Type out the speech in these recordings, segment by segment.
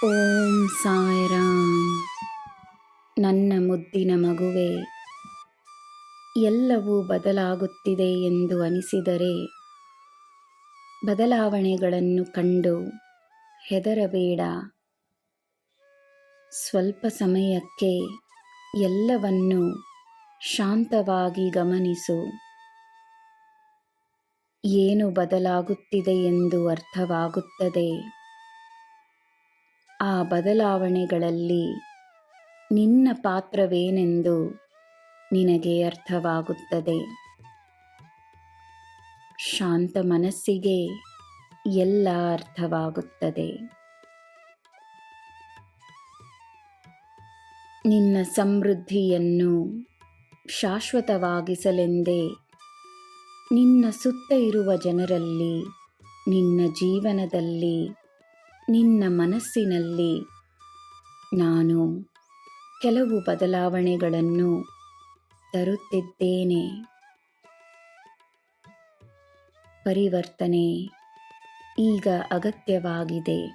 ಓಂ ಸಾಯಿರಾಮ್. ನನ್ನ ಮುದ್ದಿನ ಮಗುವೆ, ಎಲ್ಲವೂ ಬದಲಾಗುತ್ತಿದೆ ಎಂದು ಅನಿಸಿದರೆ ಬದಲಾವಣೆಗಳನ್ನು ಕಂಡು ಹೆದರಬೇಡ. ಸ್ವಲ್ಪ ಸಮಯಕ್ಕೆ ಎಲ್ಲವನ್ನೂ ಶಾಂತವಾಗಿ ಗಮನಿಸು. ಏನು ಬದಲಾಗುತ್ತಿದೆ ಎಂದು ಅರ್ಥವಾಗುತ್ತದೆ. ಆ ಬದಲಾವಣೆಗಳಲ್ಲಿ ನಿನ್ನ ಪಾತ್ರವೇನೆಂದು ನಿನಗೆ ಅರ್ಥವಾಗುತ್ತದೆ. ಶಾಂತ ಮನಸ್ಸಿಗೆ ಎಲ್ಲ ಅರ್ಥವಾಗುತ್ತದೆ. ನಿನ್ನ ಸಮೃದ್ಧಿಯನ್ನು ಶಾಶ್ವತವಾಗಿಸಲೆಂದೇ ನಿನ್ನ ಸುತ್ತ ಇರುವ ಜನರಲ್ಲಿ, ನಿನ್ನ ಜೀವನದಲ್ಲಿ, ನಿನ್ನ ಮನಸ್ಸಿನಲ್ಲಿ ನಾನು ಕೆಲವು ಬದಲಾವಣೆಗಳನ್ನು ತರುತ್ತಿದ್ದೇನೆ. ಪರಿವರ್ತನೆ ಈಗ ಅಗತ್ಯವಾಗಿದೆ.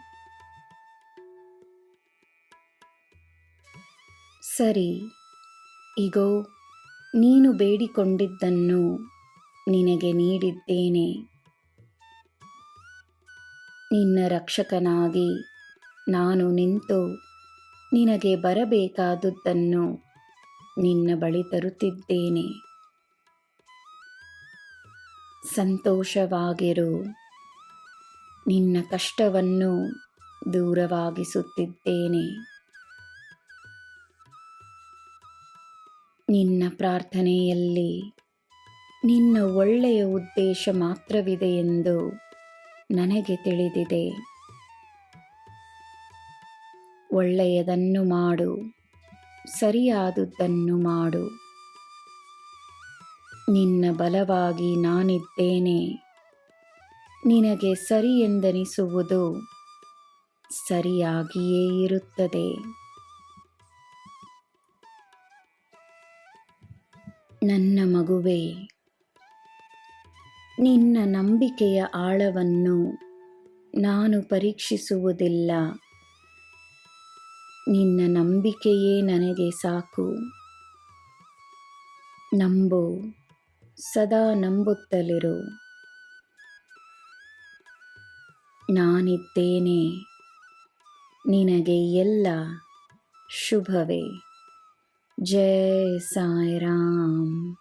ಸರಿ, ಇಗೋ ನೀನು ಬೇಡಿಕೊಂಡಿದ್ದನ್ನು ನಿನಗೆ ನೀಡಿದ್ದೇನೆ. ನಿನ್ನ ರಕ್ಷಕನಾಗಿ ನಾನು ನಿಂತು ನಿನಗೆ ಬರಬೇಕಾದುದನ್ನು ನಿನ್ನ ಬಳಿ ತರುತ್ತಿದ್ದೇನೆ. ಸಂತೋಷವಾಗಿರು. ನಿನ್ನ ಕಷ್ಟವನ್ನು ದೂರವಾಗಿಸುತ್ತಿದ್ದೇನೆ. ನಿನ್ನ ಪ್ರಾರ್ಥನೆಯಲ್ಲಿ ನಿನ್ನ ಒಳ್ಳೆಯ ಉದ್ದೇಶ ಮಾತ್ರವಿದೆ ಎಂದು ನನಗೆ ತಿಳಿದಿದೆ. ಒಳ್ಳೆಯದನ್ನು ಮಾಡು, ಸರಿಯಾದುದನ್ನು ಮಾಡು. ನಿನ್ನ ಬಲವಾಗಿ ನಾನಿದ್ದೇನೆ. ನಿನಗೆ ಸರಿ ಎಂದೆನಿಸುವುದು ಸರಿಯಾಗಿಯೇ ಇರುತ್ತದೆ. ನನ್ನ ಮಗುವೇ, ನಿನ್ನ ನಂಬಿಕೆಯ ಆಳವನ್ನು ನಾನು ಪರೀಕ್ಷಿಸುವುದಿಲ್ಲ. ನಿನ್ನ ನಂಬಿಕೆಯೇ ನನಗೆ ಸಾಕು. ನಂಬು, ಸದಾ ನಂಬುತ್ತಲಿರು. ನಾನಿದ್ದೇನೆ. ನಿನಗೆ ಎಲ್ಲ ಶುಭವೇ. ಜೈ ಸಾಯಿರಾಮ್.